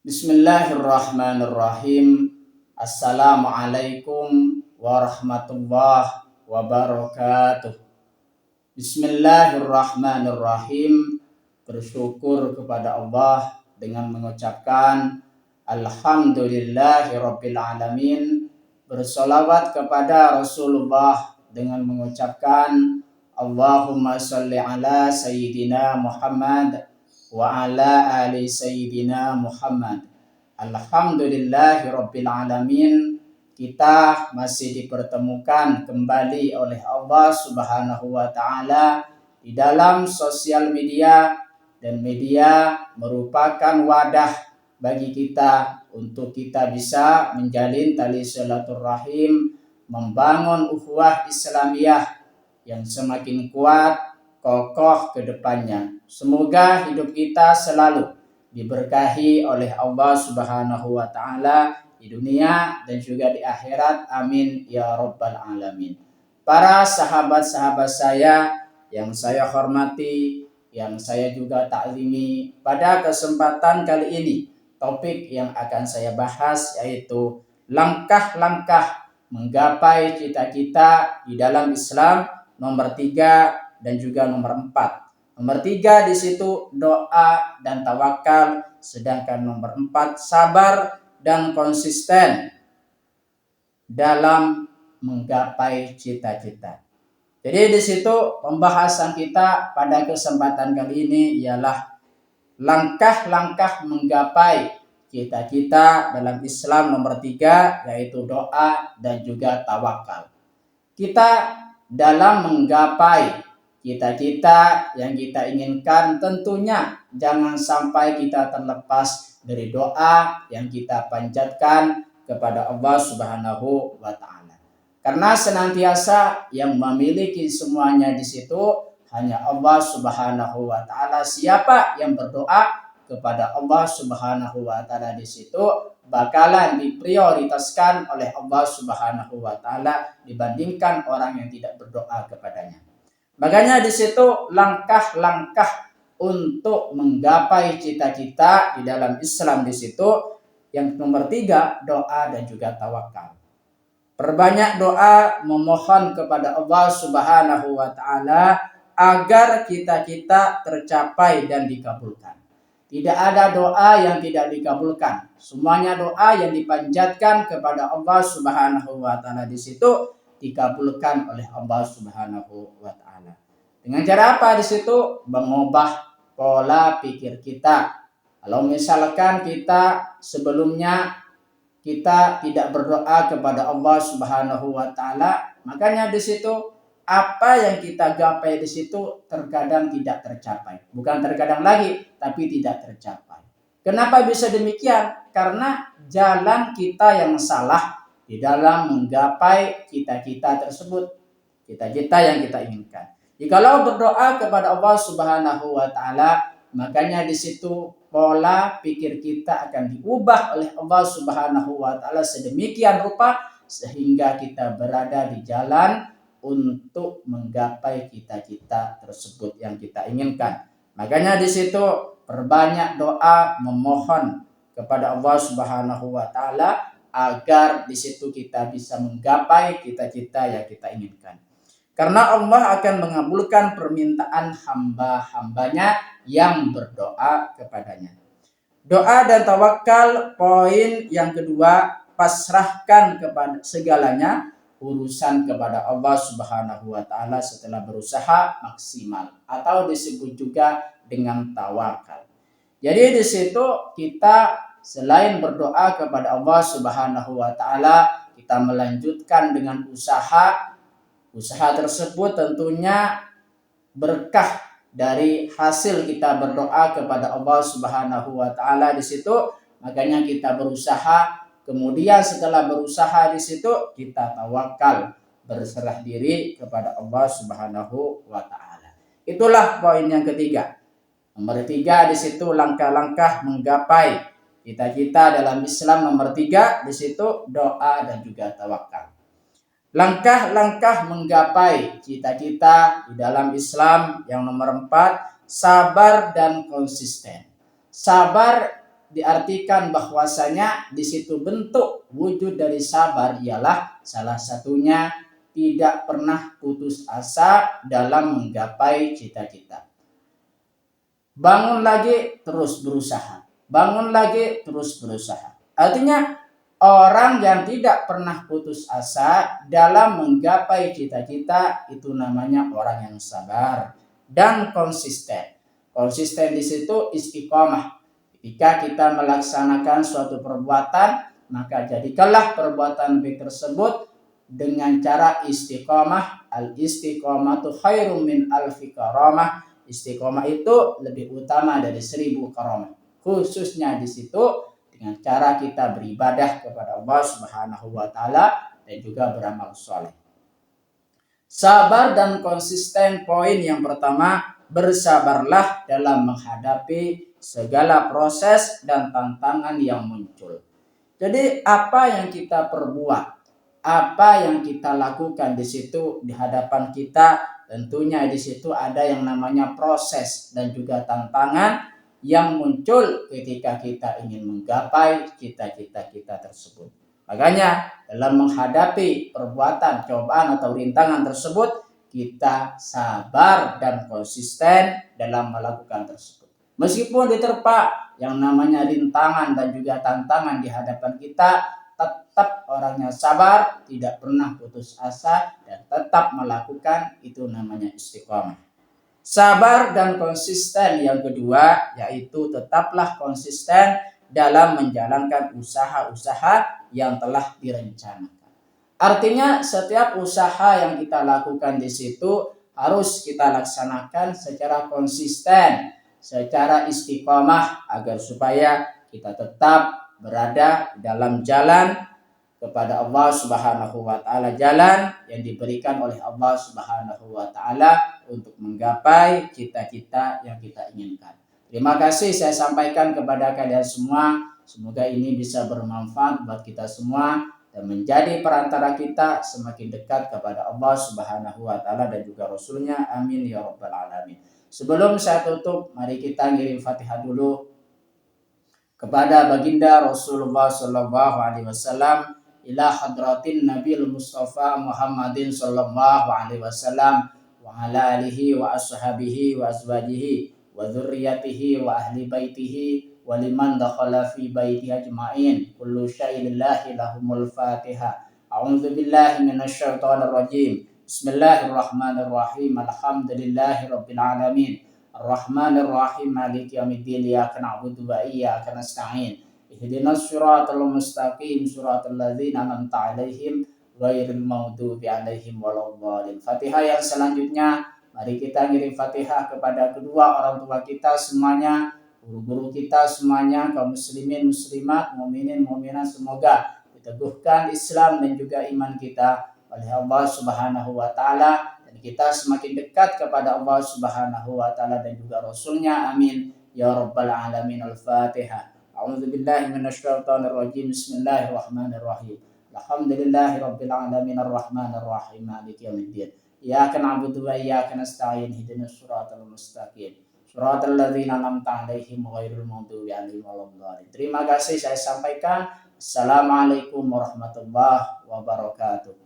Bismillahirrahmanirrahim. Assalamualaikum warahmatullahi wabarakatuh. Bismillahirrahmanirrahim. Bersyukur kepada Allah dengan mengucapkan Alhamdulillahirabbil alamin. Bersolawat kepada Rasulullah dengan mengucapkan Allahumma sholli ala Sayyidina Muhammad wa ala ali Sayyidina Muhammad. Alhamdulillahirabbil alamin. Kita masih dipertemukan kembali oleh Allah Subhanahu wa taala di dalam sosial media, dan media merupakan wadah bagi kita untuk kita bisa menjalin tali silaturahim, membangun ukhuwah Islamiyah yang semakin kuat, kokoh ke depannya. Semoga hidup kita selalu diberkahi oleh Allah Subhanahu wa taala di dunia dan juga di akhirat. Amin ya rabbal alamin. Para sahabat-sahabat saya yang saya hormati, yang saya juga taklimi, pada kesempatan kali ini topik yang akan saya bahas yaitu langkah-langkah menggapai cita-cita di dalam Islam, nomor 3 dan juga nomor 4. Nomor 3 di situ doa dan tawakal, sedangkan nomor 4 sabar dan konsisten dalam menggapai cita-cita. Jadi di situ pembahasan kita pada kesempatan kali ini ialah langkah-langkah menggapai cita-cita dalam Islam nomor 3, yaitu doa dan juga tawakal. Kita dalam menggapai cita-cita yang kita inginkan, tentunya jangan sampai kita terlepas dari doa yang kita panjatkan kepada Allah Subhanahu wa taala. Karena senantiasa yang memiliki semuanya di situ hanya Allah Subhanahu wa taala. Siapa yang berdoa kepada Allah Subhanahu wa taala di situ bakalan diprioritaskan oleh Allah Subhanahu wa taala dibandingkan orang yang tidak berdoa kepadanya. Makanya di situ langkah-langkah untuk menggapai cita-cita di dalam Islam di situ yang nomor 3 doa dan juga tawakal. Perbanyak doa, memohon kepada Allah Subhanahu wa taala agar cita-cita tercapai dan dikabulkan. Tidak ada doa yang tidak dikabulkan. Semuanya doa yang dipanjatkan kepada Allah Subhanahu wa taala di situ dikabulkan oleh Allah Subhanahu wa taala. Dengan cara apa di situ? Mengubah pola pikir kita. Kalau misalkan kita sebelumnya kita tidak berdoa kepada Allah Subhanahu wa taala, makanya di situ apa yang kita gapai di situ terkadang tidak tercapai. Bukan terkadang lagi, tapi tidak tercapai. Kenapa bisa demikian? Karena jalan kita yang salah di dalam menggapai cita-cita tersebut, cita-cita yang kita inginkan. Jikalau berdoa kepada Allah Subhanahu wa taala, makanya di situ pola pikir kita akan diubah oleh Allah Subhanahu wa taala sedemikian rupa sehingga kita berada di jalan untuk menggapai cita-cita tersebut yang kita inginkan. Makanya di situ perbanyak doa, memohon kepada Allah Subhanahu wa taala agar di situ kita bisa menggapai cita-cita yang kita inginkan. Karena Allah akan mengabulkan permintaan hamba-hambanya yang berdoa kepadanya. Doa dan tawakal, poin yang kedua, pasrahkan kepada segalanya, urusan kepada Allah Subhanahu wa taala setelah berusaha maksimal, atau disebut juga dengan tawakal. Jadi di situ kita selain berdoa kepada Allah Subhanahu wa taala, kita melanjutkan dengan usaha. Usaha tersebut tentunya berkah dari hasil kita berdoa kepada Allah Subhanahu wa taala di situ. Makanya kita berusaha, kemudian setelah berusaha di situ kita tawakal, berserah diri kepada Allah Subhanahu wa taala. Itulah poin yang ketiga. Nomor 3 di situ langkah-langkah menggapai cita-cita dalam Islam. Nomor 3 di situ doa dan juga tawakal. Langkah-langkah menggapai cita-cita di dalam Islam yang nomor 4, sabar dan konsisten. Sabar diartikan bahwasanya di situ bentuk wujud dari sabar ialah salah satunya tidak pernah putus asa dalam menggapai cita-cita. Bangun lagi terus berusaha. Bangun lagi terus berusaha. Artinya orang yang tidak pernah putus asa dalam menggapai cita-cita itu namanya orang yang sabar dan konsisten. Konsisten di situ istiqomah. Ketika kita melaksanakan suatu perbuatan, maka jadikanlah perbuatan baik tersebut dengan cara istiqomah. Al-istiqomatu khairum min alfi karamah. Istiqomah itu lebih utama dari 1000 karamah. Khususnya di situ dengan cara kita beribadah kepada Allah Subhanahu wa taala dan juga beramal soleh. Sabar dan konsisten, poin yang pertama, bersabarlah dalam menghadapi segala proses dan tantangan yang muncul. Jadi apa yang kita perbuat, apa yang kita lakukan di situ di hadapan kita, tentunya di situ ada yang namanya proses dan juga tantangan yang muncul ketika kita ingin menggapai cita-cita kita tersebut. Makanya dalam menghadapi perbuatan, cobaan atau rintangan tersebut, kita sabar dan konsisten dalam melakukan tersebut. Meskipun diterpa yang namanya rintangan dan juga tantangan di hadapan kita, tetap orangnya sabar, tidak pernah putus asa, dan tetap melakukan, itu namanya istiqomah. Sabar dan konsisten yang kedua, yaitu tetaplah konsisten dalam menjalankan usaha-usaha yang telah direncanakan. Artinya setiap usaha yang kita lakukan di situ harus kita laksanakan secara konsisten, secara istiqomah agar supaya kita tetap berada dalam jalan kepada Allah Subhanahu wa taala, jalan yang diberikan oleh Allah Subhanahu wa taala untuk menggapai cita-cita yang kita inginkan. Terima kasih saya sampaikan kepada kalian semua. Semoga ini bisa bermanfaat buat kita semua dan menjadi perantara kita semakin dekat kepada Allah Subhanahu wa taala dan juga Rasulnya. Amin ya rabbal alamin. Sebelum saya tutup, mari kita ngirim Fatihah dulu kepada baginda Rasulullah sallallahu alaihi wasallam, ila hadratin Nabil Mustafa Muhammadin sallallahu alaihi wasallam wa ala alihi wa ashabihi wa azwajihi wa dzurriyyatihi wa ahli baitihi wa liman dakhala fi baiti ajma'in. Kullu syai'in lillahi lahumul Fatihah. A'udzu billahi minasyaitonir rajim. Bismillahirrahmanirrahim. Alhamdulillahi rabbil alamin. Ar-Rahmanir Rahim, Maliki Yaumiddin, Iyyaka na'budu wa iyyaka nasta'in. Ihdinas siratal mustaqim, siratal ladzina an'amta 'alaihim ghairil maghdubi 'alaihim waladdallin. Fatihah yang selanjutnya, mari kita ngirim Fatihah kepada kedua orang tua kita semuanya, guru-guru kita semuanya, kaum muslimin muslimat, mukminin mukminat, semoga diteguhkan Islam dan juga iman kita oleh Allah Subhanahu wa taala, kita semakin dekat kepada Allah Subhanahu wa taala dan juga Rasulnya. Amin ya rabbal alamin. Al-Fatihah. A'udzu billahi minasyaitonir rajim. Bismillahirrahmanirrahim. Alhamdulillahi rabbil alamin, arrahmanir rahim, maliki yaumiddin. Iyyaka na'budu wa iyyaka nasta'in. Ihdinas siratal mustaqim, siratal ladzina an'amta 'alaihim ghairil maghdubi 'alaihim waladdallin. Terima kasih saya sampaikan. Assalamualaikum warahmatullahi wabarakatuh.